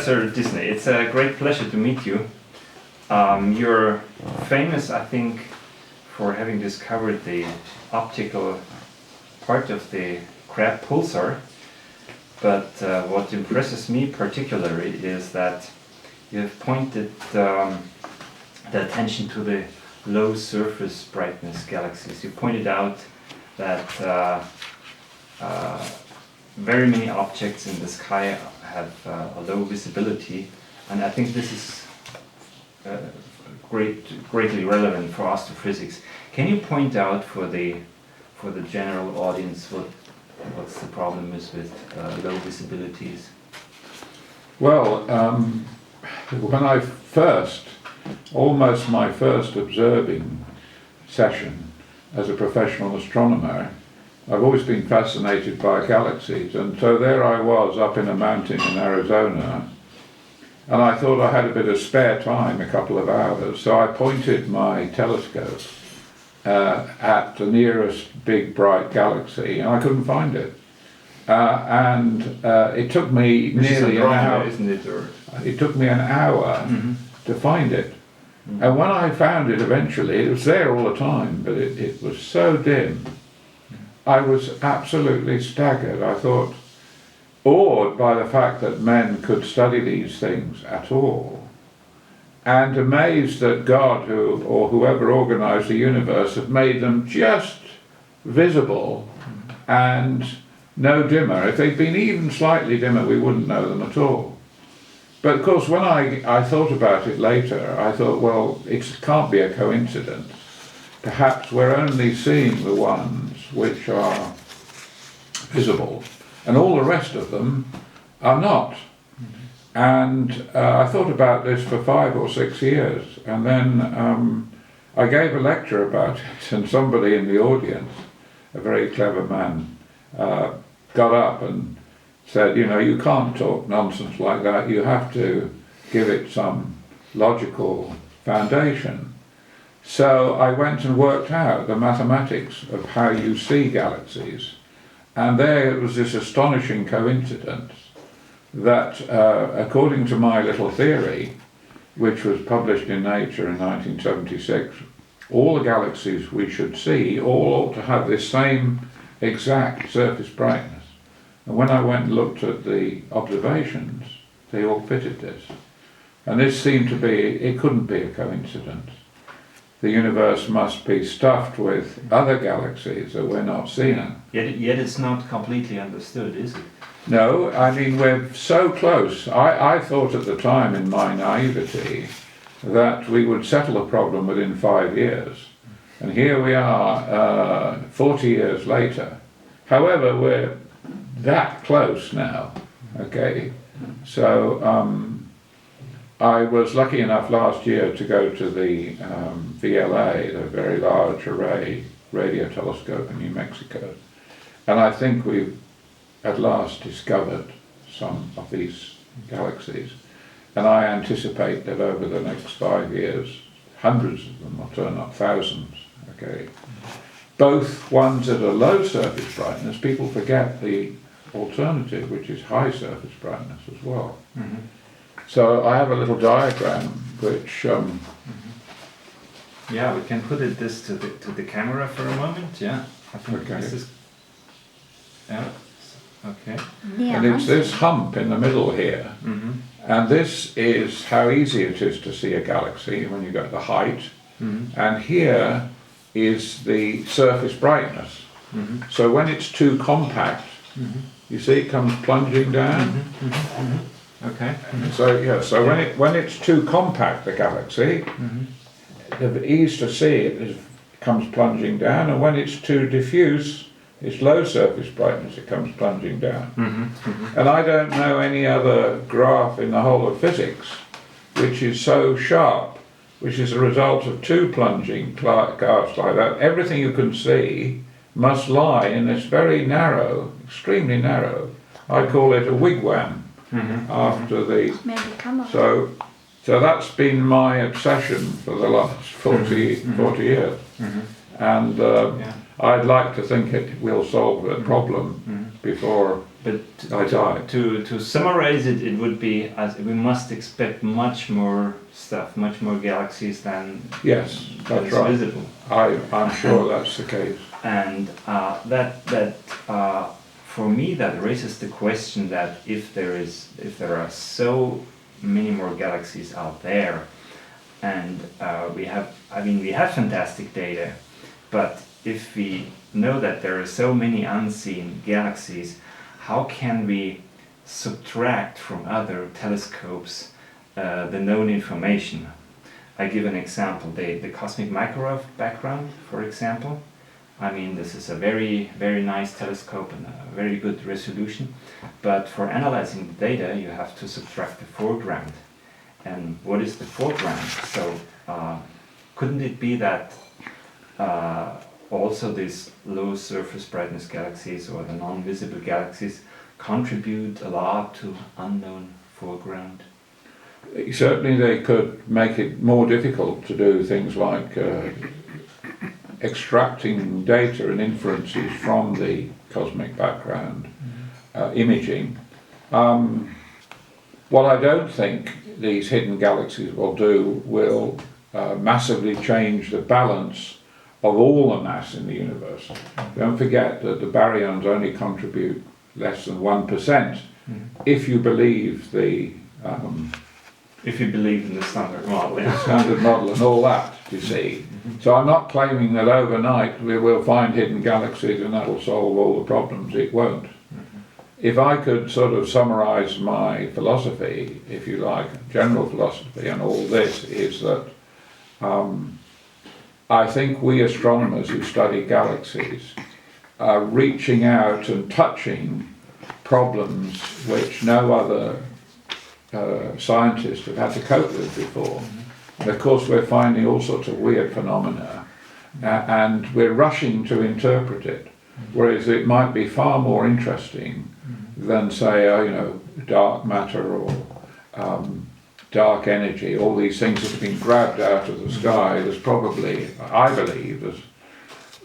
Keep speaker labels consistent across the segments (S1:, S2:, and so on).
S1: Professor Disney, it's a great pleasure to meet you. You're famous, I think, for having discovered the optical part of the Crab pulsar, but what impresses me particularly is that you have pointed the attention to the low surface brightness galaxies. You pointed out that very many objects in the sky have a low visibility, and I think this is greatly relevant for astrophysics. Can you point out for the general audience what's the problem is with low visibilities?
S2: Well, when I almost my first observing session as a professional astronomer, I've always been fascinated by galaxies, and so there I was up in a mountain in Arizona, and I thought I had a bit of spare time, a couple of hours, so I pointed my telescope at the nearest big bright galaxy, and I couldn't find it. And it took me nearly an hour,
S1: isn't it? Or
S2: it took me an hour to find it. And when I found it eventually, it was there all the time, but it was so dim. I was absolutely staggered. I thought, awed by the fact that men could study these things at all, and amazed that God, or whoever organized the universe, had made them just visible and no dimmer. If they'd been even slightly dimmer, we wouldn't know them at all. But of course, when I thought about it later, I thought, well, it can't be a coincidence. Perhaps we're only seeing the ones which are visible, and all the rest of them are not. And I thought about this for 5 or 6 years, and then I gave a lecture about it, and somebody in the audience, a very clever man, got up and said, you can't talk nonsense like that, you have to give it some logical foundation. So I went and worked out the mathematics of how you see galaxies, and there was this astonishing coincidence that according to my little theory, which was published in Nature in 1976, all the galaxies we should see all ought to have this same exact surface brightness. And when I went and looked at the observations, they all fitted this. And this seemed to be, it couldn't be a coincidence. The universe must be stuffed with other galaxies that we're not seeing.
S1: Yet it's not completely understood, is it?
S2: No, I mean, we're so close. I thought at the time, in my naivety, that we would settle the problem within 5 years. And here we are, 40 years later. However, we're that close now, okay? So I was lucky enough last year to go to the VLA, the Very Large Array Radio Telescope in New Mexico. And I think we've at last discovered some of these galaxies. And I anticipate that over the next 5 years, hundreds of them will turn up, thousands, okay? Both ones at a low surface brightness, people forget the alternative, which is high surface brightness as well. So I have a little diagram which...
S1: Yeah, we can put this to the camera for a moment, yeah. I think
S2: okay.
S1: This is... Yeah, okay.
S2: And it's this hump in the middle here. And this is how easy it is to see a galaxy when you get the height. And here is the surface brightness. So when it's too compact, you see it comes plunging down.
S1: Okay.
S2: So yeah, so when it's too compact, the galaxy, the ease to see it comes plunging down, and when it's too diffuse, it's low surface brightness, it comes plunging down. And I don't know any other graph in the whole of physics which is so sharp, which is a result of two plunging graphs like that. Everything you can see must lie in this very narrow, extremely narrow, I call it a wigwam, after the... So that's been my obsession for the last 40 years. And I'd like to think it will solve the problem before
S1: But
S2: I die.
S1: to summarize it, it would be as we must expect much more stuff, much more galaxies than
S2: Yes,
S1: that
S2: that's
S1: is
S2: right.
S1: visible.
S2: I'm sure that's the case.
S1: And for me that raises the question that if there are so many more galaxies out there, and we have fantastic data, but if we know that there are so many unseen galaxies, how can we subtract from other telescopes the known information? I give an example, the cosmic microwave background, for example. I mean, this is a very, very nice telescope and a very good resolution, but for analyzing the data you have to subtract the foreground. And what is the foreground? So couldn't it be that also these low surface brightness galaxies or the non-visible galaxies contribute a lot to unknown foreground?
S2: Certainly they could make it more difficult to do things like extracting data and inferences from the cosmic background, imaging. What I don't think these hidden galaxies will do will massively change the balance of all the mass in the universe. Don't forget that the baryons only contribute less than 1%. If you believe the
S1: if you believe in the standard model, yeah.
S2: the standard model and all that, you see. So I'm not claiming that overnight we will find hidden galaxies and that will solve all the problems. It won't. If I could sort of summarize my philosophy, if you like, general philosophy and all this, is that I think we astronomers who study galaxies are reaching out and touching problems which no other scientists have had to cope with before. And of course we're finding all sorts of weird phenomena and we're rushing to interpret it, whereas it might be far more interesting than say, dark matter or dark energy, all these things that have been grabbed out of the sky. There's probably, I believe,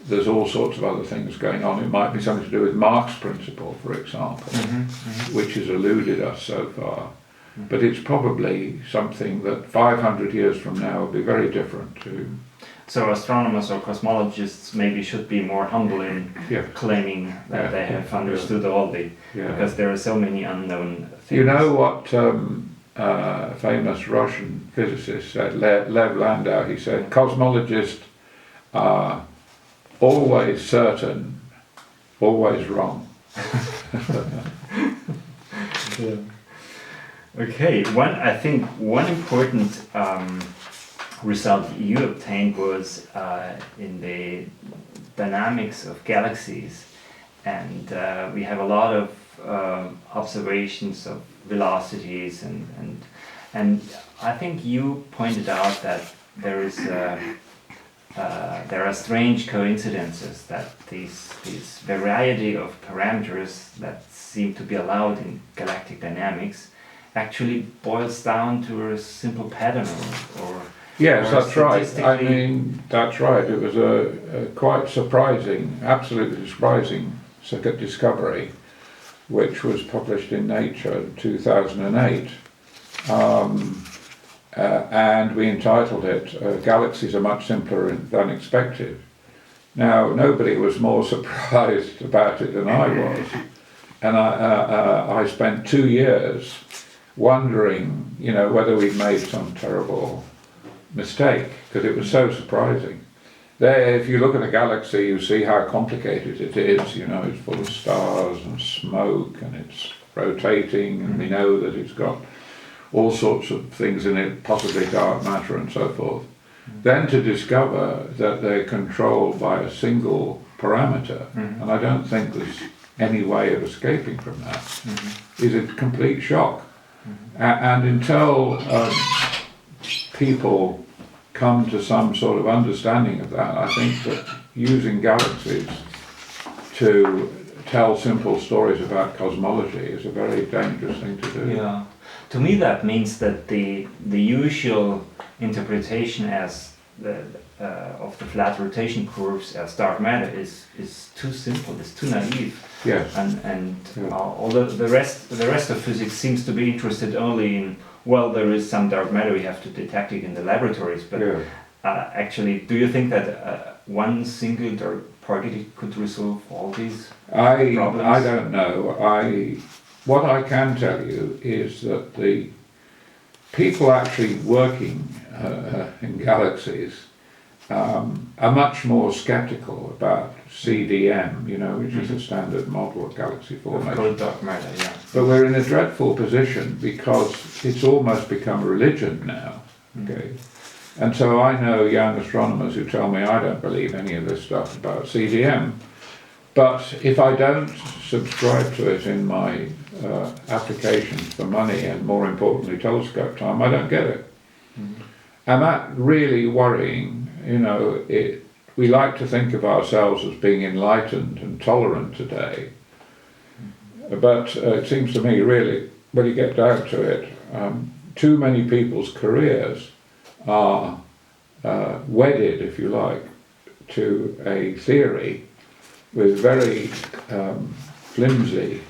S2: there's all sorts of other things going on. It might be something to do with Mach's principle, for example, which has eluded us so far. But it's probably something that 500 years from now will be very different to.
S1: So astronomers or cosmologists maybe should be more humble in claiming that they have understood all the, because there are so many unknown things.
S2: You know what famous Russian physicist said, Lev Landau, he said, cosmologists are always certain, always wrong.
S1: Okay, I think one important result you obtained was in the dynamics of galaxies, and we have a lot of observations of velocities and I think you pointed out that there are strange coincidences, that these variety of parameters that seem to be allowed in galactic dynamics actually boils down to a simple pattern or
S2: yes,
S1: or
S2: that's right. I mean, that's right. It was a quite surprising, absolutely surprising discovery, which was published in Nature in 2008. And we entitled it, Galaxies Are Much Simpler Than Expected. Now, nobody was more surprised about it than I was. And I spent 2 years wondering, whether we'd made some terrible mistake, because it was so surprising. There, if you look at a galaxy, you see how complicated it is. It's full of stars and smoke, and it's rotating, and we know that it's got all sorts of things in it, possibly dark matter and so forth. Then to discover that they're controlled by a single parameter, and I don't think there's any way of escaping from that, is a complete shock. And until people come to some sort of understanding of that, I think that using galaxies to tell simple stories about cosmology is a very dangerous thing to do.
S1: Yeah. To me that means that the usual interpretation as of the flat rotation curves as dark matter is too simple. It's too naive.
S2: Yes.
S1: And although the rest of physics seems to be interested only in, well, there is some dark matter, we have to detect it in the laboratories. But actually, do you think that one single dark particle could resolve all these problems?
S2: I don't know. What I can tell you is that the people actually working in galaxies are much more skeptical about CDM, which is a standard model of galaxy formation.
S1: Cold dark matter, yeah.
S2: But we're in a dreadful position because it's almost become a religion now. Okay, and so I know young astronomers who tell me I don't believe any of this stuff about CDM. But if I don't subscribe to it in my applications for money and, more importantly, telescope time, I don't get it. And that's really worrying. We like to think of ourselves as being enlightened and tolerant today. But it seems to me, really, when you get down to it, too many people's careers are wedded, if you like, to a theory with very flimsy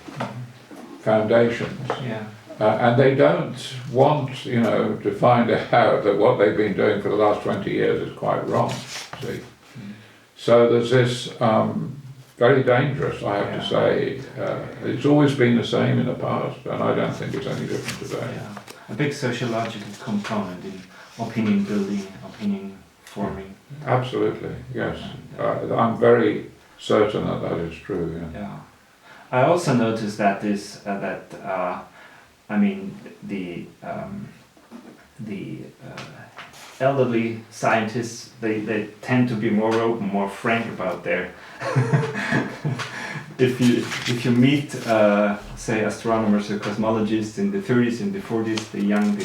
S2: foundations.
S1: Yeah.
S2: And they don't want, to find out that what they've been doing for the last 20 years is quite wrong, see. So there's this very dangerous, I have to say. It's always been the same in the past, and I don't think it's any different today.
S1: Yeah. A big sociological component in opinion building, opinion forming.
S2: Absolutely, yes. I'm very certain that is true.
S1: Yeah. I also noticed that the elderly scientists, they tend to be more open, more frank about their. if you meet say astronomers or cosmologists in the 30s, in the 40s, the young,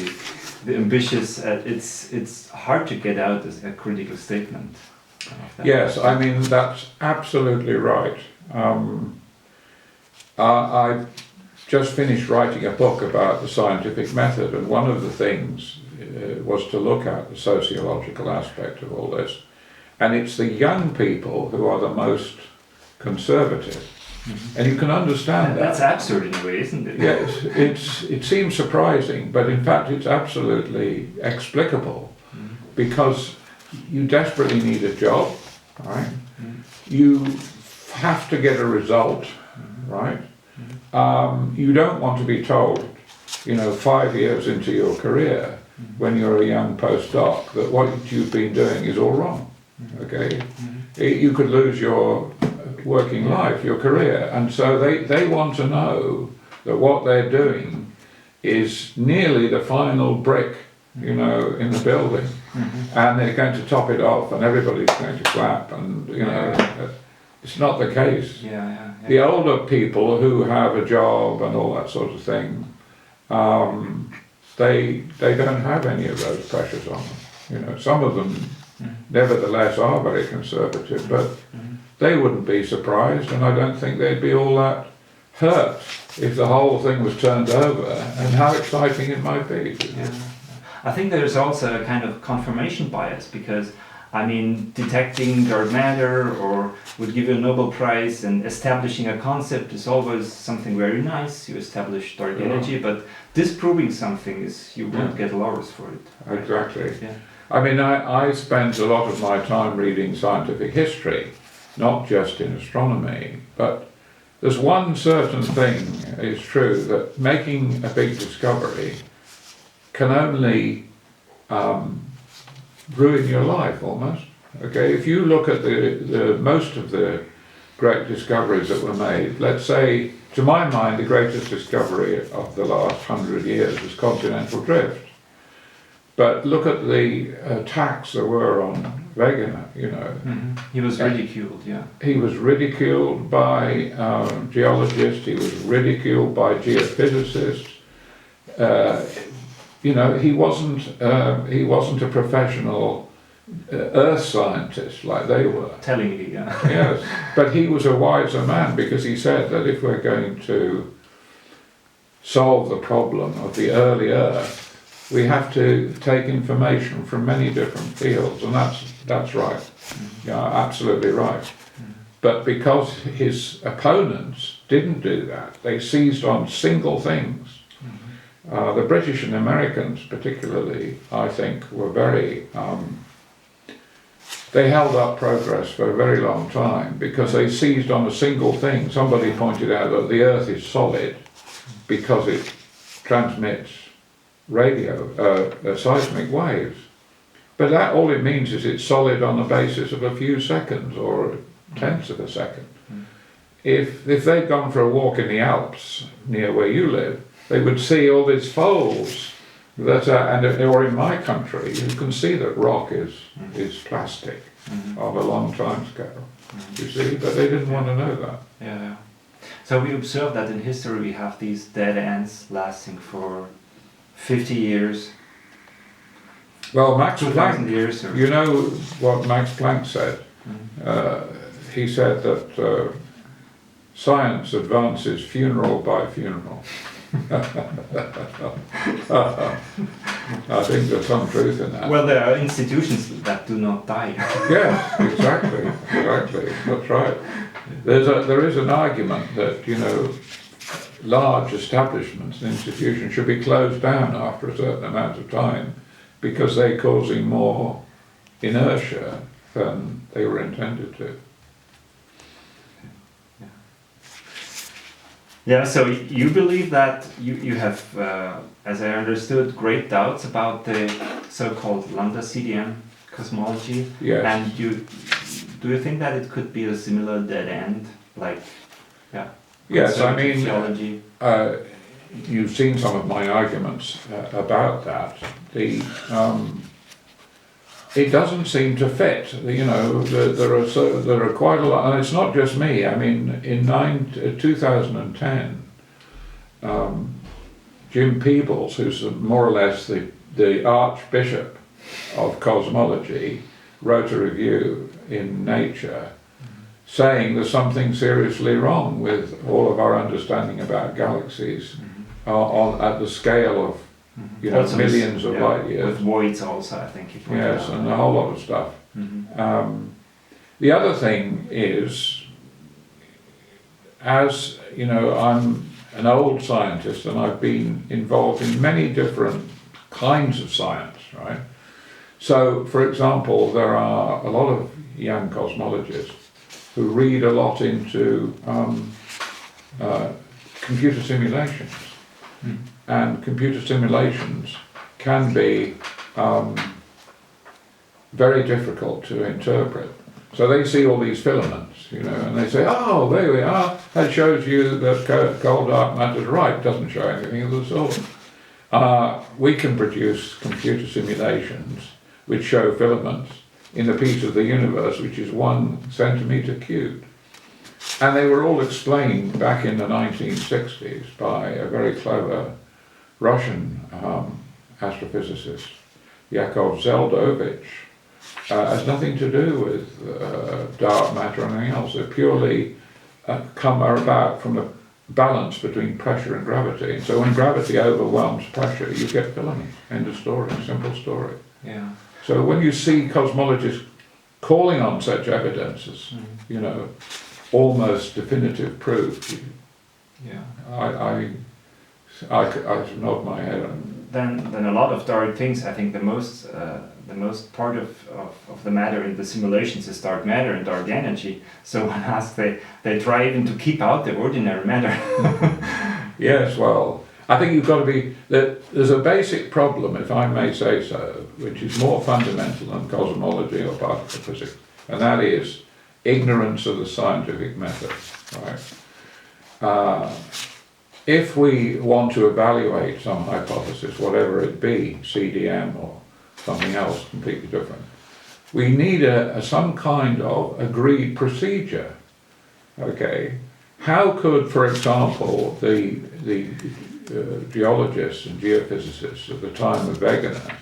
S1: the ambitious, it's hard to get out a critical statement.
S2: Yes, I mean that's absolutely right. I've just finished writing a book about the scientific method, and one of the things was to look at the sociological aspect of all this. And it's the young people who are the most conservative. And you can understand that.
S1: That's absurd in a way, isn't it?
S2: Yes, it seems surprising, but in fact it's absolutely explicable, because you desperately need a job, right? You have to get a result, right? You don't want to be told, 5 years into your career, when you're a young postdoc, that what you've been doing is all wrong, okay? You could lose your working life, your career, and so they want to know that what they're doing is nearly the final brick, in the building, and they're going to top it off, and everybody's going to clap, and it's not the case. The older people who have a job and all that sort of thing, they don't have any of those pressures on them. Some of them, nevertheless, are very conservative, but they wouldn't be surprised, and I don't think they'd be all that hurt if the whole thing was turned over, and how exciting it might be.
S1: I think there's also a kind of confirmation bias, because detecting dark matter or would give you a Nobel Prize, and establishing a concept is always something very nice. You establish dark energy, but disproving something is, you won't get laurels for it. Right?
S2: Exactly. I spent a lot of my time reading scientific history, not just in astronomy, but there's one certain thing is true, that making a big discovery can only ruin your life almost. Okay, if you look at the most of the great discoveries that were made, let's say, to my mind, the greatest discovery of the last 100 years is continental drift. But look at the attacks there were on Wegener,
S1: He was ridiculed,
S2: He was ridiculed by geologists, he was ridiculed by geophysicists. He wasn't a professional earth scientist like they were.
S1: Tellingly,
S2: Yes, but he was a wiser man, because he said that if we're going to solve the problem of the early Earth, we have to take information from many different fields, and that's right. Yeah, absolutely right. But because his opponents didn't do that, they seized on single things. The British and Americans particularly, I think, were very, they held up progress for a very long time because they seized on a single thing. Somebody pointed out that the Earth is solid because it transmits seismic waves. But that all it means is it's solid on the basis of a few seconds or tenths of a second. If they'd gone for a walk in the Alps near where you live, they would see all these folds that or in my country, you can see that rock is plastic of a long time scale. You see, but they didn't want to know that.
S1: Yeah. So we observe that in history we have these dead ends lasting for 50 years.
S2: Well, Max
S1: 2,000
S2: Planck,
S1: years. Or...
S2: you know what Max Planck said? He said that science advances funeral by funeral. I think there's some truth in that.
S1: Well, there are institutions that do not die.
S2: Yes, exactly. That's right. There is an argument that, you know, large establishments and institutions should be closed down after a certain amount of time because they're causing more inertia than they were intended to.
S1: Yeah, so you believe that you have, as I understood, great doubts about the so-called lambda CDM cosmology.
S2: Yes.
S1: And do you think that it could be a similar dead end, like,
S2: Yes, I mean,
S1: theology?
S2: You've seen some of my arguments about that. It doesn't seem to fit. You know, there are quite a lot, and it's not just me. I mean, in 2010, Jim Peebles, who's more or less the Archbishop of cosmology, wrote a review in Nature saying there's something seriously wrong with all of our understanding about galaxies at the scale of
S1: Also
S2: millions of light years.
S1: With voids also, I think.
S2: Yes, and a whole lot of stuff. The other thing is, as you know, I'm an old scientist and I've been involved in many different kinds of science, right? So, for example, there are a lot of young cosmologists who read a lot into computer simulations. And computer simulations can be very difficult to interpret. So they see all these filaments, you know, and they say, oh, there we are, that shows you that cold dark matter is right, doesn't show anything of the sort. We can produce computer simulations which show filaments in the piece of the universe which is 1 centimetre cubed. And they were all explained back in the 1960s by a very clever Russian astrophysicist, Yakov Zeldovich. Has nothing to do with dark matter or anything else. They purely come about from the balance between pressure and gravity. And so when gravity overwhelms pressure, you get filaments. End of story, simple story.
S1: Yeah.
S2: So when you see cosmologists calling on such evidence as, you know, almost definitive proof, I nod my head.
S1: Then a lot of dark things. I think the most part of the matter in the simulations is dark matter and dark energy. So when asked, they try even to keep out the ordinary matter.
S2: Yes, well, I think you've got to be. There's a basic problem, if I may say so, which is more fundamental than cosmology or particle physics, and that is ignorance of the scientific method. Right. If we want to evaluate some hypothesis, whatever it be, CDM or something else completely different, we need some kind of agreed procedure. Okay, how could, for example, the geologists and geophysicists at the time of Wegener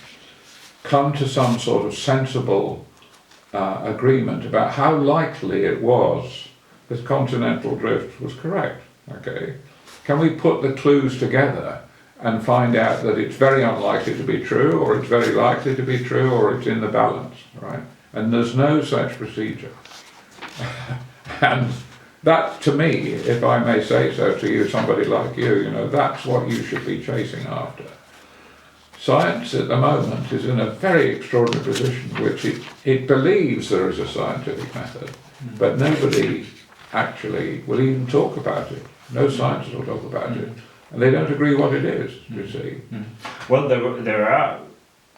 S2: come to some sort of sensible agreement about how likely it was that continental drift was correct? Okay. Can we put the clues together and find out that it's very unlikely to be true, or it's very likely to be true, or it's in the balance, right? And there's no such procedure. And that, to me, if I may say so to you, somebody like you, that's what you should be chasing after. Science at the moment is in a very extraordinary position, which it believes there is a scientific method, but nobody actually will even talk about it. No scientists will talk about it, and they don't agree what it is, you see.
S1: Well, there are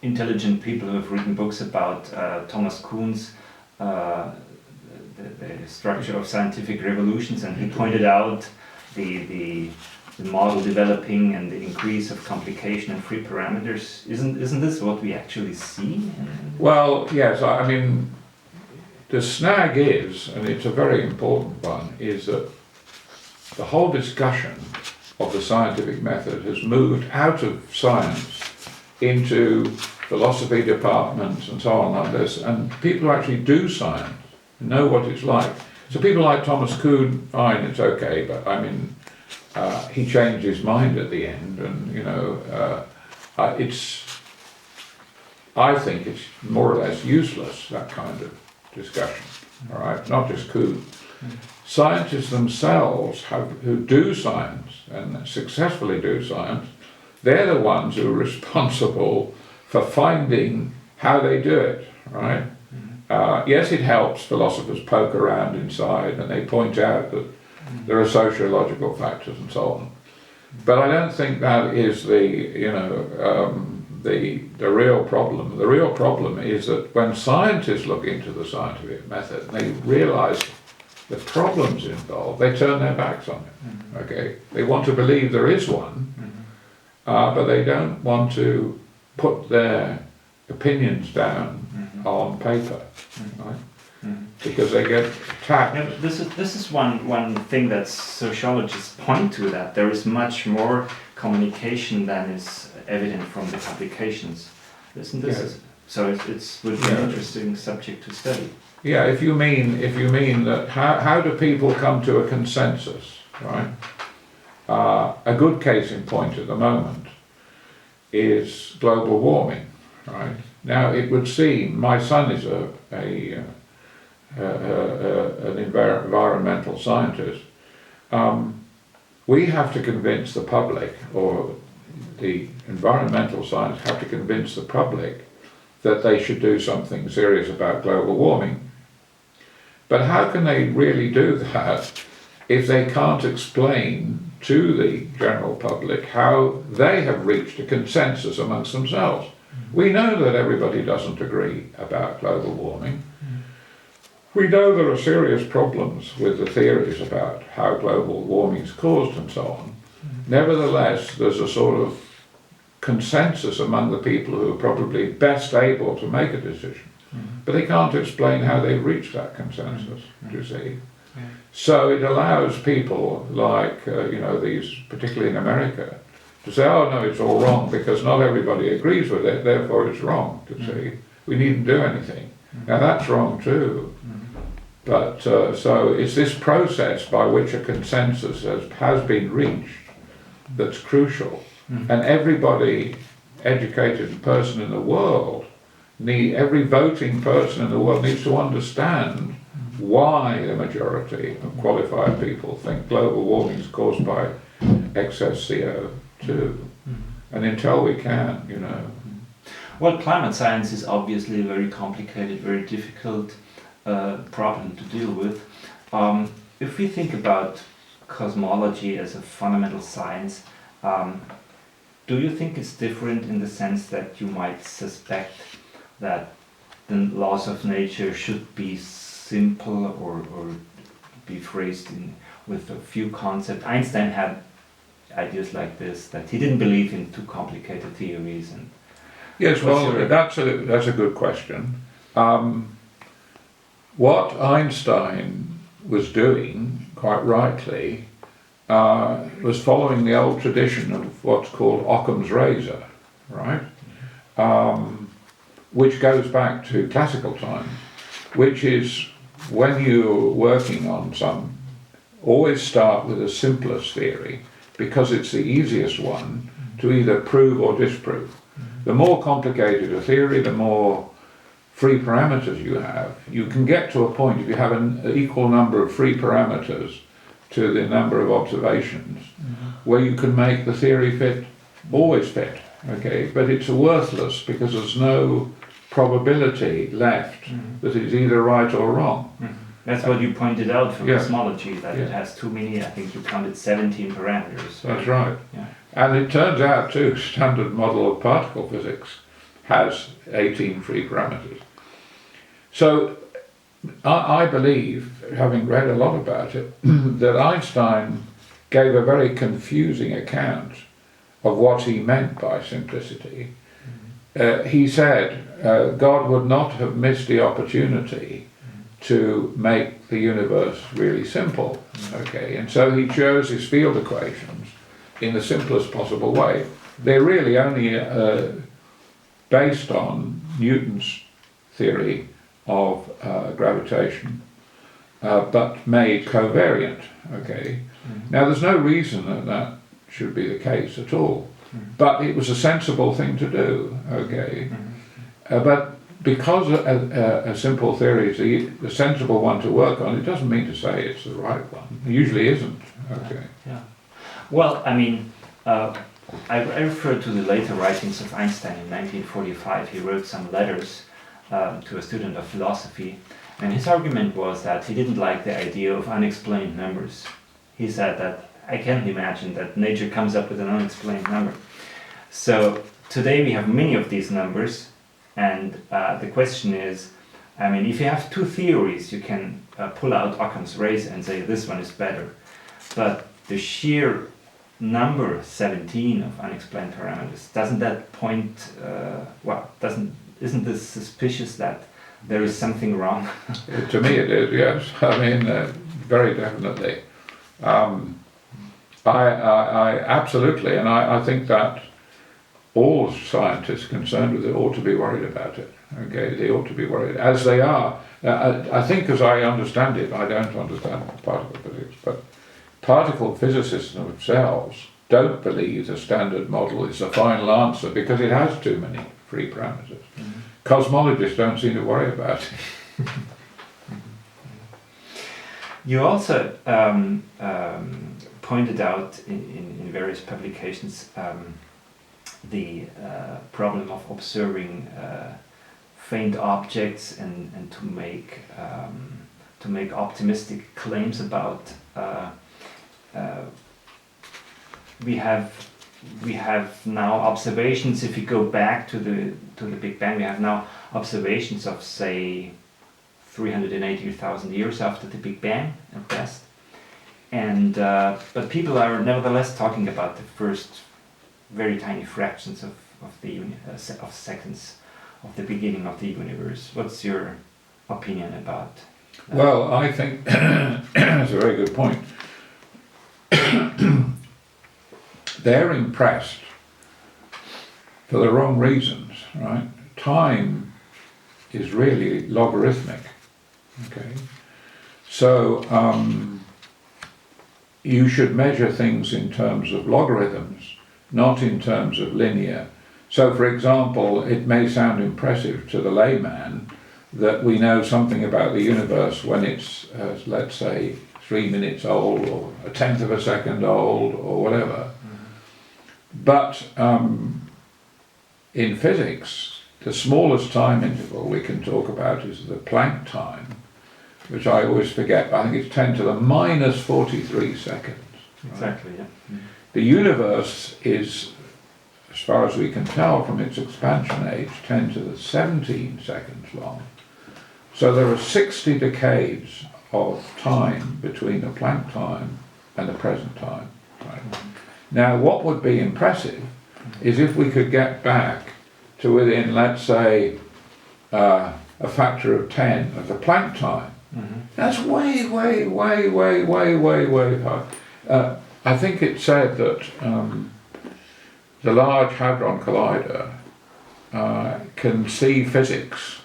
S1: intelligent people who have written books about Thomas Kuhn's the structure of scientific revolutions, and he pointed out the model developing and the increase of complication and free parameters. Isn't this what we actually see?
S2: Well, yes. I mean, the snag is, and it's a very important one, is that the whole discussion of the scientific method has moved out of science into philosophy departments and so on like this, and people who actually do science know what it's like. So people like Thomas Kuhn, fine, it's okay, but I mean, he changed his mind at the end, and I think it's more or less useless, that kind of discussion, all right, not just Kuhn. Scientists themselves who do science and successfully do science, they're the ones who are responsible for finding how they do it, right? Yes, it helps philosophers poke around inside and they point out that there are sociological factors and so on. But I don't think that is the real problem. The real problem is that when scientists look into the scientific method and they realise the problems involved, they turn their backs on it. Okay, they want to believe there is one, but they don't want to put their opinions down on paper, right? Because they get attacked.
S1: Yeah, this is one thing that sociologists point to, that there is much more communication than is evident from the publications. Isn't this?
S2: Yes.
S1: So it would be an interesting subject to study.
S2: Yeah, if you mean that how do people come to a consensus, right? A good case in point at the moment is global warming, right? Now it would seem, my son is an environmental scientist. We have to convince the public, or the environmental science have to convince the public that they should do something serious about global warming. But how can they really do that if they can't explain to the general public how they have reached a consensus amongst themselves? We know that everybody doesn't agree about global warming. We know there are serious problems with the theories about how global warming is caused and so on. Nevertheless, there's a sort of consensus among the people who are probably best able to make a decision. But they can't explain how they reached that consensus, you see. So it allows people like, these, particularly in America, to say, oh no, it's all wrong because not everybody agrees with it, therefore it's wrong, you see. We needn't do anything. Now that's wrong too. But so it's this process by which a consensus has been reached that's crucial. And everybody, educated person in the world, every voting person in the world needs to understand why the majority of qualified people think global warming is caused by excess CO2. And until we can,
S1: Well, climate science is obviously a very complicated, very difficult problem to deal with. If we think about cosmology as a fundamental science, do you think it's different in the sense that you might suspect that the laws of nature should be simple or be phrased with a few concepts? Einstein had ideas like this, that he didn't believe in too complicated theories. And
S2: yes, well, that's a good question. What Einstein was doing, quite rightly, was following the old tradition of what's called Occam's razor, right? Which goes back to classical times, which is when you're working on always start with the simplest theory, because it's the easiest one to either prove or disprove. The more complicated a theory, the more free parameters you have. You can get to a point, if you have an equal number of free parameters to the number of observations, where you can make the theory fit, always fit, okay? But it's worthless because there's no probability left that it's either right or wrong.
S1: That's what you pointed out from
S2: Yes.
S1: cosmology, that it has too many, I think you counted 17 parameters.
S2: That's right.
S1: Yeah.
S2: And it turns out too, standard model of particle physics has 18 free parameters. So I believe, having read a lot about it, that Einstein gave a very confusing account of what he meant by simplicity. He said God would not have missed the opportunity to make the universe really simple, okay? And so he chose his field equations in the simplest possible way. They're really only based on Newton's theory of gravitation, but made covariant, okay? Now there's no reason that that should be the case at all, but it was a sensible thing to do, okay? But because a simple theory is the sensible one to work on, it doesn't mean to say it's the right one. It usually isn't, okay?
S1: Yeah. Well, I mean, I refer to the later writings of Einstein in 1945. He wrote some letters to a student of philosophy, and his argument was that he didn't like the idea of unexplained numbers. He said that I can't imagine that nature comes up with an unexplained number. So today we have many of these numbers, and the question is, I mean, if you have two theories, you can pull out Occam's razor and say this one is better, but the sheer number 17 of unexplained parameters, doesn't that point, isn't this suspicious that there is something wrong?
S2: To me it is, yes. I mean, very definitely. I absolutely, and I think that all scientists concerned with it ought to be worried about it. Okay, they ought to be worried, as they are. I think, as I understand it, I don't understand particle physics, but particle physicists themselves don't believe the standard model is the final answer because it has too many free parameters. Cosmologists don't seem to worry about it.
S1: You also pointed out in various publications the problem of observing faint objects and to make optimistic claims about. We have now observations. If you go back to the Big Bang, we have now observations of, say, 380,000 years after the Big Bang at best, and but people are nevertheless talking about the first very tiny fractions of seconds of the beginning of the universe. What's your opinion about that?
S2: Well, I think that's a very good point. They're impressed for the wrong reasons, right? Time is really logarithmic, okay? So you should measure things in terms of logarithms, not in terms of linear. So, for example, it may sound impressive to the layman that we know something about the universe when it's, let's say, 3 minutes old, or a tenth of a second old, or whatever. But in physics, the smallest time interval we can talk about is the Planck time, which I always forget. I think it's 10 to the minus 43 seconds. Right?
S1: Exactly, yeah.
S2: The universe is, as far as we can tell from its expansion age, 10 to the 17 seconds long. So there are 60 decades of time between the Planck time and the present time. Right? Now, what would be impressive is if we could get back to within, let's say, a factor of 10 of the Planck time. That's way, way, way, way, way, way, way high. I think it said that the Large Hadron Collider can see physics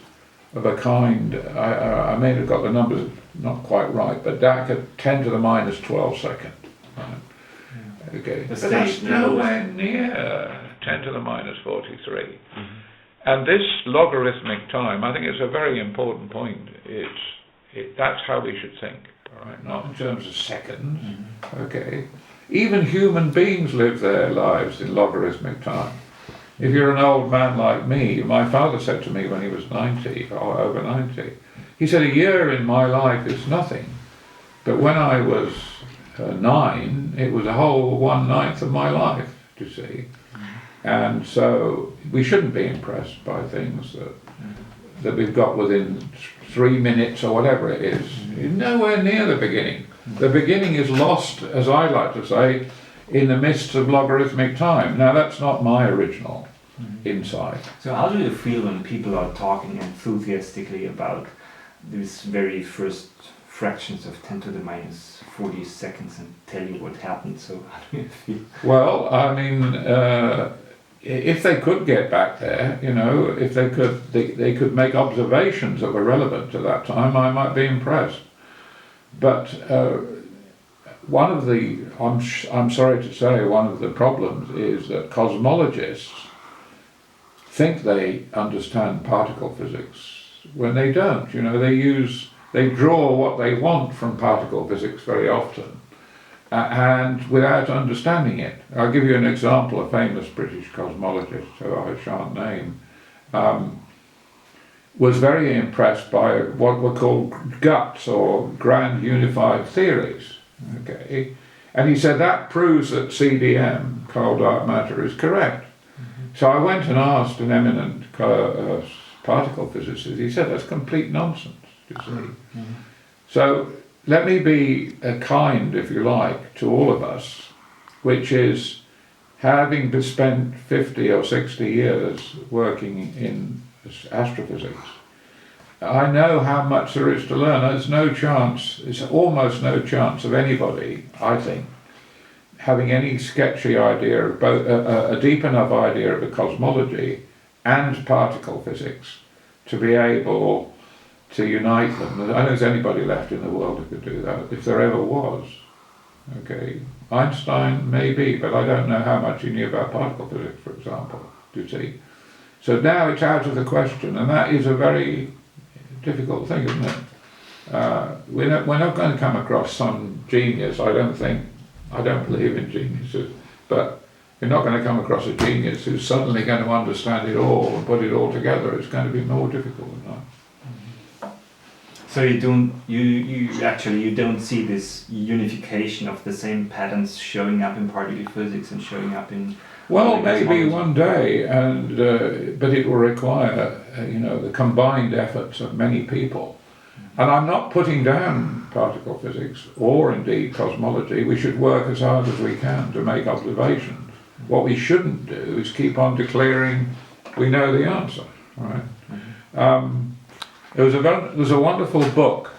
S2: of a kind, I may have got the numbers not quite right, but back at 10 to the minus 12 seconds. Right? Okay,
S1: The
S2: but that's
S1: state,
S2: nowhere near 10 to the minus 43. And this logarithmic time, I think it's a very important point. That's how we should think, all right? Not in terms of seconds, okay? Even human beings live their lives in logarithmic time. If you're an old man like me, my father said to me when he was 90, or over 90, he said, a year in my life is nothing. But when I was 9, it was a whole 1/9 of my life, you see. And so we shouldn't be impressed by things that we've got within 3 minutes or whatever it is. Nowhere near the beginning. The beginning is lost, as I like to say, in the midst of logarithmic time. Now that's not my original insight.
S1: So how do you feel when people are talking enthusiastically about these very first fractions of 10 to the minus 40 seconds and tell you what happened? So how do you feel?
S2: Well, I mean, if they could get back there, you know, if they could make observations that were relevant to that time, I might be impressed. But one of the, I'm sorry to say, one of the problems is that cosmologists think they understand particle physics when they don't. You know, they draw what they want from particle physics very often, and without understanding it. I'll give you an example. A famous British cosmologist, who I shan't name, was very impressed by what were called GUTs, or grand unified theories. Okay, and he said that proves that CDM, cold dark matter, is correct. So I went and asked an eminent particle physicist. He said that's complete nonsense, you see. So let me be kind, if you like, to all of us, which is, having spent 50 or 60 years working in astrophysics, I know how much there is to learn. There's no chance, it's almost no chance of anybody, I think, having any sketchy idea of both, a deep enough idea of the cosmology and particle physics to be able to unite them. I don't think there's anybody left in the world who could do that, if there ever was. Okay, Einstein maybe, but I don't know how much he knew about particle physics, for example, do you see? So now it's out of the question, and that is a very difficult thing, isn't it? We're not going to come across some genius, I don't believe in geniuses, but you're not going to come across a genius who's suddenly going to understand it all and put it all together. It's going to be more difficult than that.
S1: So you don't see this unification of the same patterns showing up in particle physics and showing up in...
S2: Well, maybe one day, and but it will require, the combined efforts of many people. And I'm not putting down particle physics or indeed cosmology. We should work as hard as we can to make observations. What we shouldn't do is keep on declaring we know the answer. Right? There's a wonderful book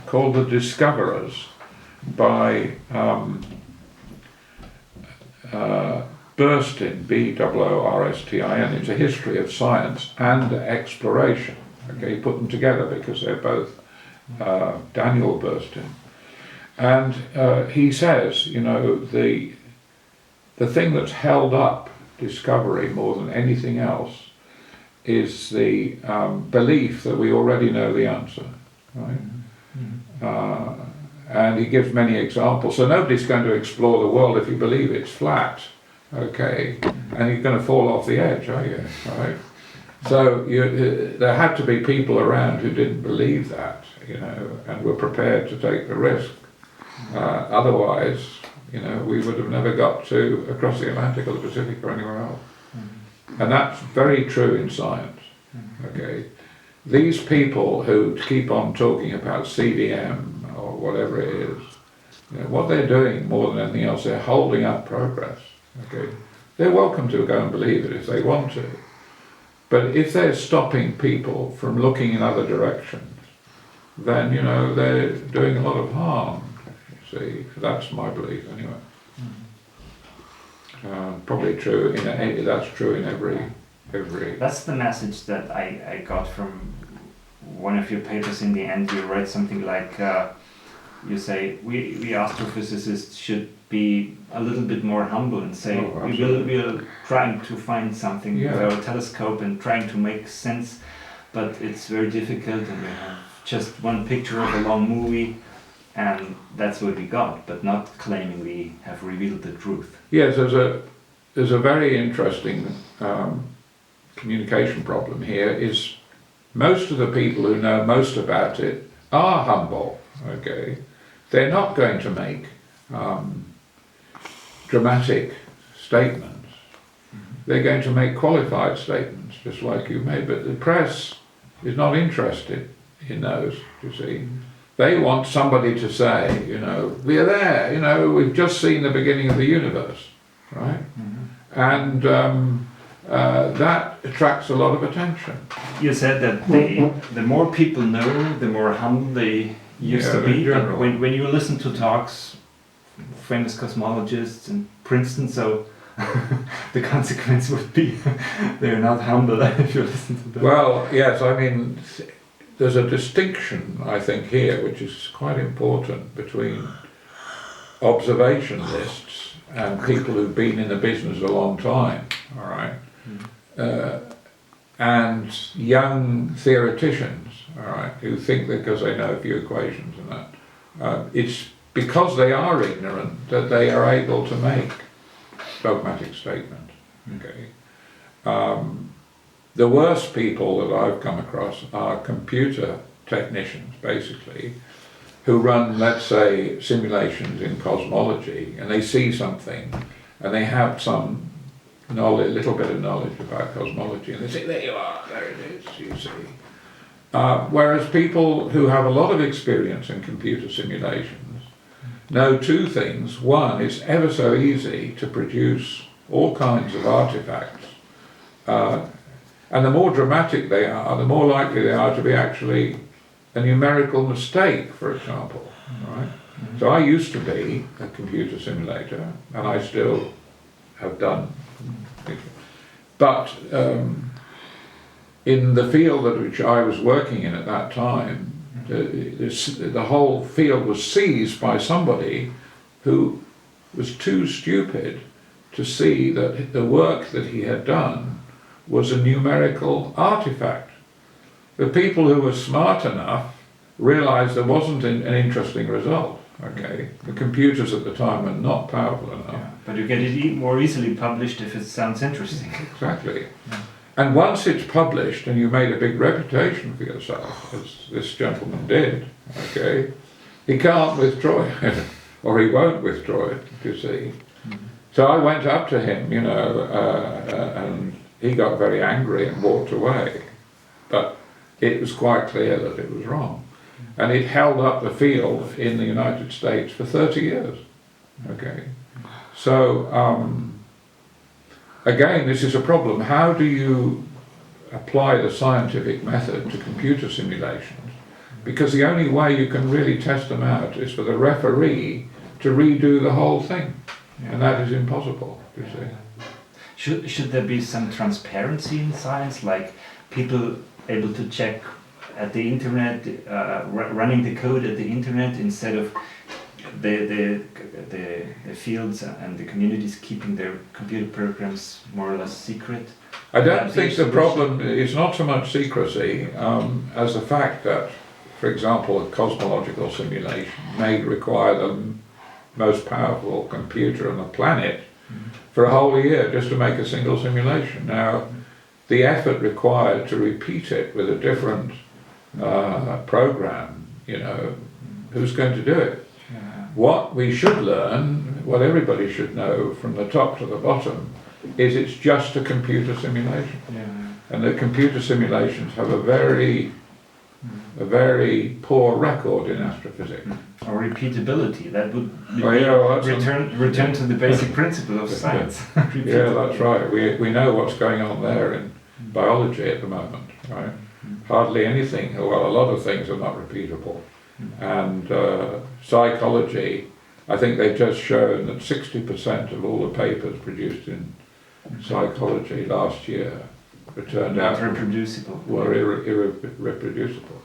S2: called The Discoverers by Burstin, Borstin. It's a history of science and exploration. Okay, put them together because they're both Daniel Burstin. And he says, the thing that's held up discovery more than anything else is the belief that we already know the answer, right? And he gives many examples. So nobody's going to explore the world if you believe it's flat, okay? And you're going to fall off the edge, are you, right? So there had to be people around who didn't believe that, and were prepared to take the risk. Otherwise, we would have never got across the Atlantic or the Pacific or anywhere else. And that's very true in science, okay? These people who keep on talking about CDM or whatever it is, what they're doing more than anything else, they're holding up progress, okay? They're welcome to go and believe it if they want to. But if they're stopping people from looking in other directions, then, they're doing a lot of harm, you see. That's my belief, anyway. Probably true, that's true in every...
S1: That's the message that I got from one of your papers. In the end, you write something like, you say, we astrophysicists should be a little bit more humble and say, we're trying to find something with our telescope and trying to make sense, but it's very difficult, and we have just one picture of a long movie, and that's what we got, but not claiming we have revealed the truth.
S2: Yes, there's a very interesting communication problem here. Is most of the people who know most about it are humble. Okay, they're not going to make dramatic statements. They're going to make qualified statements, just like you made. But the press is not interested in those. You see, they want somebody to say, you know, we're there. You know, we've just seen the beginning of the universe, right? And that attracts a lot of attention.
S1: You said that the more people know, the more humble they used to be. But when you listen to talks, famous cosmologists in Princeton, so the consequence would be they're not humble if you listen to them.
S2: Well, yes, I mean, there's a distinction, I think, here, which is quite important, between observationalists and people who've been in the business a long time, all right, and young theoreticians, all right, who think that because they know a few equations and that, it's because they are ignorant that they are able to make dogmatic statements. Okay. The worst people that I've come across are computer technicians, basically, who run, let's say, simulations in cosmology, and they see something, and they have some knowledge, little bit of knowledge about cosmology, and they say, there you are, there it is, you see. Whereas people who have a lot of experience in computer simulations know two things. One, it's ever so easy to produce all kinds of artifacts, and the more dramatic they are, the more likely they are to be actually a numerical mistake, for example, right? So I used to be a computer simulator, and I still have done. But in the field at which I was working in at that time, the whole field was seized by somebody who was too stupid to see that the work that he had done was a numerical artifact. The people who were smart enough realized there wasn't an interesting result. Okay, the computers at the time were not powerful enough.
S1: Yeah, but you get it more easily published if it sounds interesting.
S2: Exactly. Yeah. And once it's published and you made a big reputation for yourself, as this gentleman did, okay, he can't withdraw it, or he won't withdraw it, you see. So I went up to him, you know, and he got very angry and walked away. But it was quite clear that it was wrong. And it held up the field in the United States for 30 years. Okay. So, again, this is a problem. How do you apply the scientific method to computer simulations? Because the only way you can really test them out is for the referee to redo the whole thing. And that is impossible, you see.
S1: Should there be some transparency in science, like people able to check at the internet, running the code at the internet, instead of the fields and the communities keeping their computer programs more or less secret?
S2: I don't think the problem is not so much secrecy as the fact that, for example, a cosmological simulation may require the most powerful computer on the planet for a whole year just to make a single simulation. Now, the effort required to repeat it with a different program, you know, who's going to do it? What we should learn, what everybody should know from the top to the bottom, is it's just a computer simulation. And the computer simulations have a very poor record in astrophysics.
S1: Or repeatability, that would return to the basic principle of science.
S2: Yeah, that's right. We know what's going on there in biology at the moment, right? Hardly anything, well, a lot of things are not repeatable. And psychology, I think they've just shown that 60% of all the papers produced in psychology last year turned out
S1: reproducible.
S2: Were irreproducible.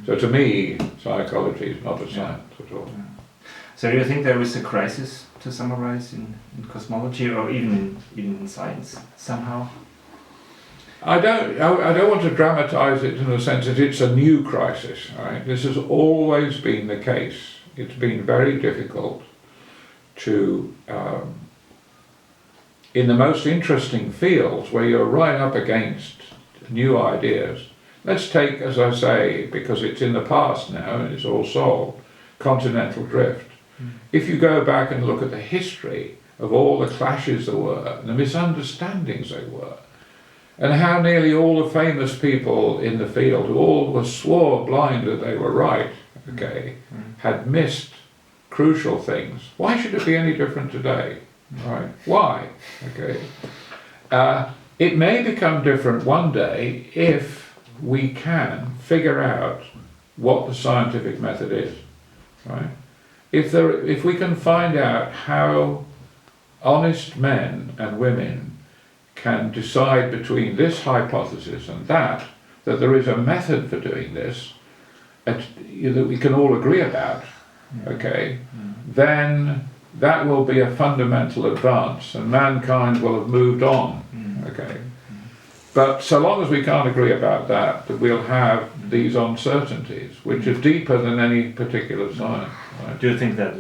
S2: So to me, psychology is not a science at all.
S1: So do you think there is a crisis, to summarize, in cosmology, or even in science somehow?
S2: I don't want to dramatize it in the sense that it's a new crisis. Right? This has always been the case. It's been very difficult to, in the most interesting fields where you're right up against new ideas. Let's take, as I say, because it's in the past now and it's all solved, continental drift. If you go back and look at the history of all the clashes there were, and the misunderstandings there were, and how nearly all the famous people in the field, who all were swore blind that they were right, okay, had missed crucial things. Why should it be any different today? Right? Why? Okay. It may become different one day if we can figure out what the scientific method is. Right? If we can find out how honest men and women can decide between this hypothesis and that there is a method for doing this that we can all agree about, okay, then that will be a fundamental advance and mankind will have moved on, okay. But so long as we can't agree about that we'll have these uncertainties, which are deeper than any particular science. Right?
S1: Do you think that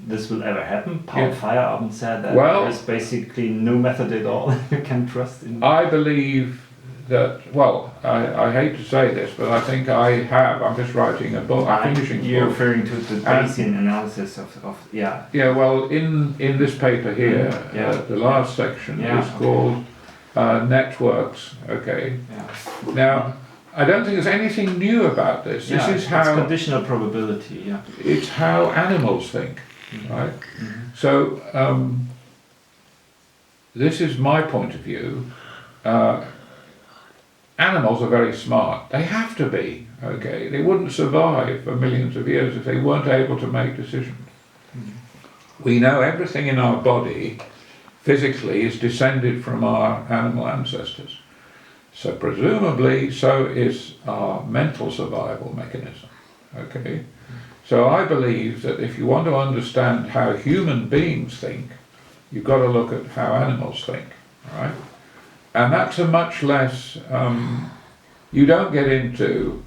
S1: this will ever happen? Paul Feyerabend said that there's basically no method at all you can trust in.
S2: I believe that, well, I hate to say this, but I think I'm just writing a book, I'm finishing a book.
S1: You're referring to the Bayesian analysis of. Yeah,
S2: well, in this paper here, the last section is called networks, okay. Yeah. Now, I don't think there's anything new about this. This is how...
S1: It's conditional probability, yeah.
S2: It's how animals think, right? So, this is my point of view. Animals are very smart. They have to be, okay? They wouldn't survive for millions of years if they weren't able to make decisions. We know everything in our body physically is descended from our animal ancestors. So presumably, so is our mental survival mechanism, okay? So I believe that if you want to understand how human beings think, you've got to look at how animals think, right? And that's a much less, you don't get into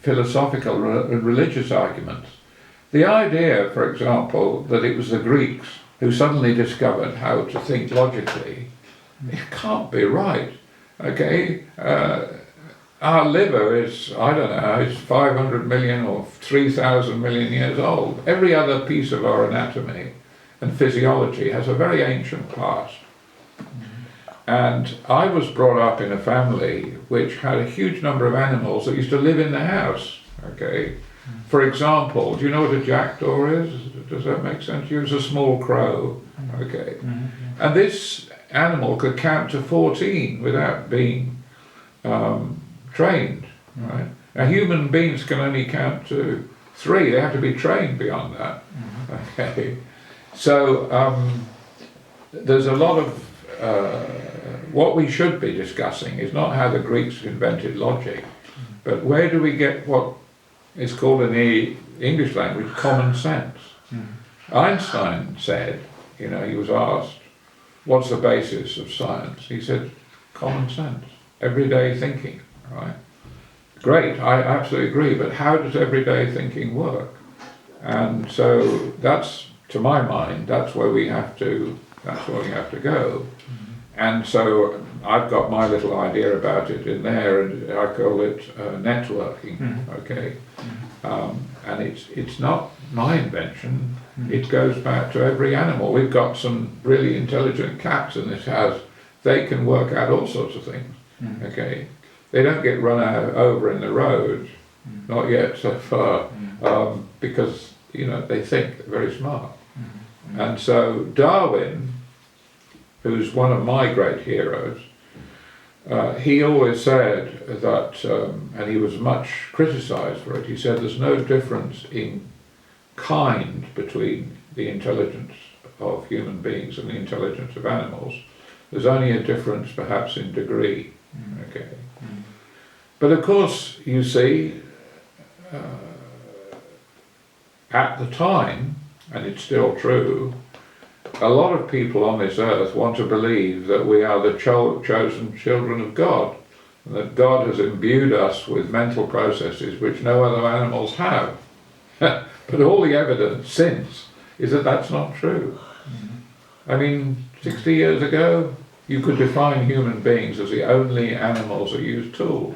S2: philosophical and religious arguments. The idea, for example, that it was the Greeks who suddenly discovered how to think logically, it can't be right. Okay, our liver is, I don't know, it's 500 million or 3,000 million years old. Every other piece of our anatomy and physiology has a very ancient past. And I was brought up in a family which had a huge number of animals that used to live in the house, okay. For example, do you know what a jackdaw is? Does that make sense to you? It's a small crow, okay. And this animal could count to 14 without being trained, right? Now human beings can only count to 3, they have to be trained beyond that, okay? So there's a lot of, what we should be discussing is not how the Greeks invented logic, but where do we get what is called in the English language common sense. Einstein said, he was asked, what's the basis of science? He said, common sense, everyday thinking, right? Great, I absolutely agree, but how does everyday thinking work? And so that's, to my mind, that's where we have to go. And so I've got my little idea about it in there, and I call it networking, okay? And it's not my invention, it goes back to every animal. We've got some really intelligent cats in this house. They can work out all sorts of things, okay? They don't get run over in the road, not yet so far, because, they think they're very smart. And so Darwin, who's one of my great heroes, he always said that, and he was much criticized for it, he said there's no difference in kind between the intelligence of human beings and the intelligence of animals. There's only a difference perhaps in degree, okay? But of course, you see, at the time, and it's still true, a lot of people on this earth want to believe that we are the chosen children of God, and that God has imbued us with mental processes which no other animals have. But all the evidence since is that that's not true. I mean, 60 years ago, you could define human beings as the only animals that use tools.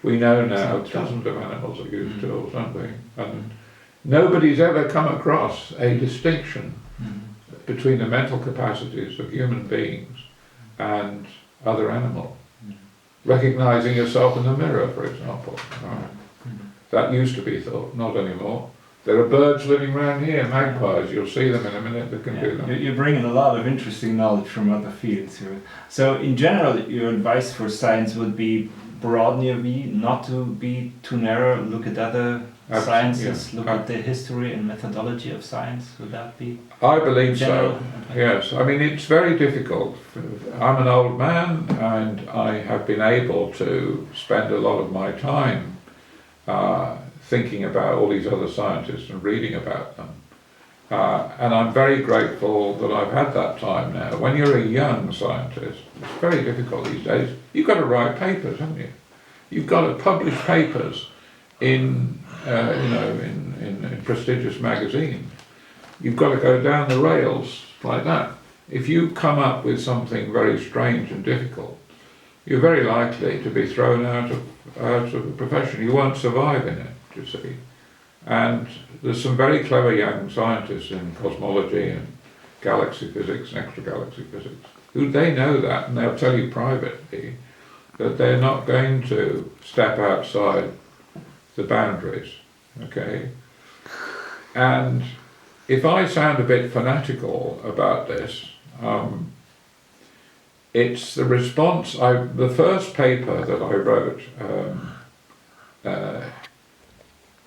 S2: We know now dozens of animals that use tools, don't we? And nobody's ever come across a distinction between the mental capacities of human beings and other animals. Recognizing yourself in the mirror, for example. That used to be thought, not anymore. There are birds living around here, magpies, you'll see them in a minute that can do that.
S1: You bring in a lot of interesting knowledge from other fields here. So in general, your advice for science would be broaden your view, not to be too narrow, look at other sciences, look at the history and methodology of science. Would that be?
S2: I believe
S1: general
S2: so, yes. I mean, it's very difficult. I'm an old man and I have been able to spend a lot of my time thinking about all these other scientists and reading about them. And I'm very grateful that I've had that time now. When you're a young scientist, it's very difficult these days. You've got to write papers, haven't you? You've got to publish papers in prestigious magazines. You've got to go down the rails like that. If you come up with something very strange and difficult, you're very likely to be thrown out of the profession. You won't survive in it, you see. And there's some very clever young scientists in cosmology and galaxy physics and extra-galaxy physics who they know that, and they'll tell you privately that they're not going to step outside the boundaries, okay? And if I sound a bit fanatical about this, it's the response. The first paper that I wrote,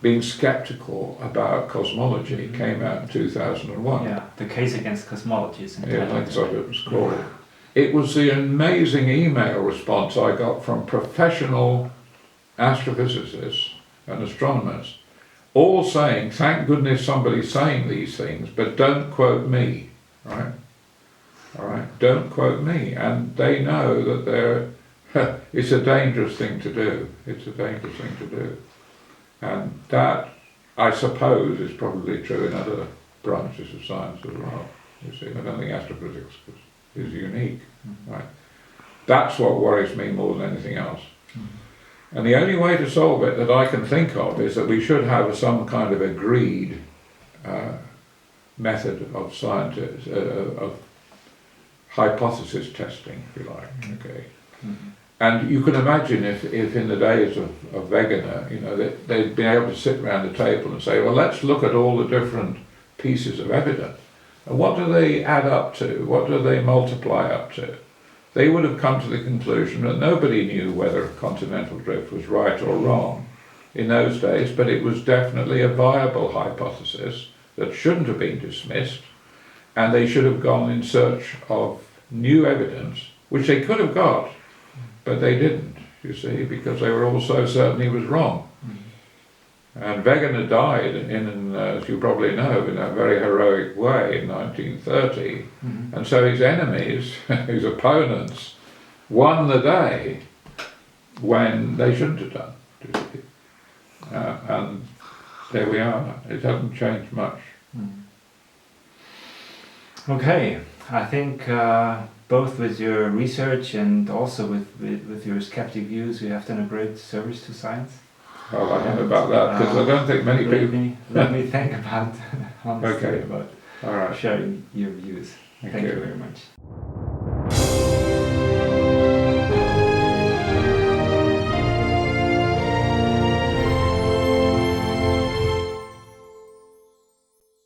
S2: being skeptical about cosmology, came out in 2001.
S1: Yeah, the case against cosmology is
S2: Yeah, that's what it was called. It was the amazing email response I got from professional astrophysicists and astronomers, all saying, thank goodness somebody's saying these things, but don't quote me, right? All right, don't quote me. And they know that it's a dangerous thing to do. It's a dangerous thing to do. And that, I suppose, is probably true in other branches of science as well. You see, I don't think astrophysics is unique, right? That's what worries me more than anything else. And the only way to solve it that I can think of is that we should have some kind of agreed method of scientists, of hypothesis testing, if you like, okay? And you can imagine if in the days of Wegener, they'd been able to sit around the table and say, well, let's look at all the different pieces of evidence. And what do they add up to? What do they multiply up to? They would have come to the conclusion that nobody knew whether continental drift was right or wrong in those days, but it was definitely a viable hypothesis that shouldn't have been dismissed, and they should have gone in search of new evidence, which they could have got, but they didn't, you see, because they were all so certain he was wrong. And Wegener died as you probably know, in a very heroic way in 1930. And so his enemies, his opponents, won the day when they shouldn't have done. And there we are. It hasn't changed much.
S1: Okay, I think both with your research and also with your skeptic views, you have done a great service to science.
S2: Well, I don't know about that, because I don't think many people...
S1: Let me think about, honestly,
S2: Okay.
S1: about
S2: All right.
S1: sharing your views. Thank you
S2: you.
S1: very much.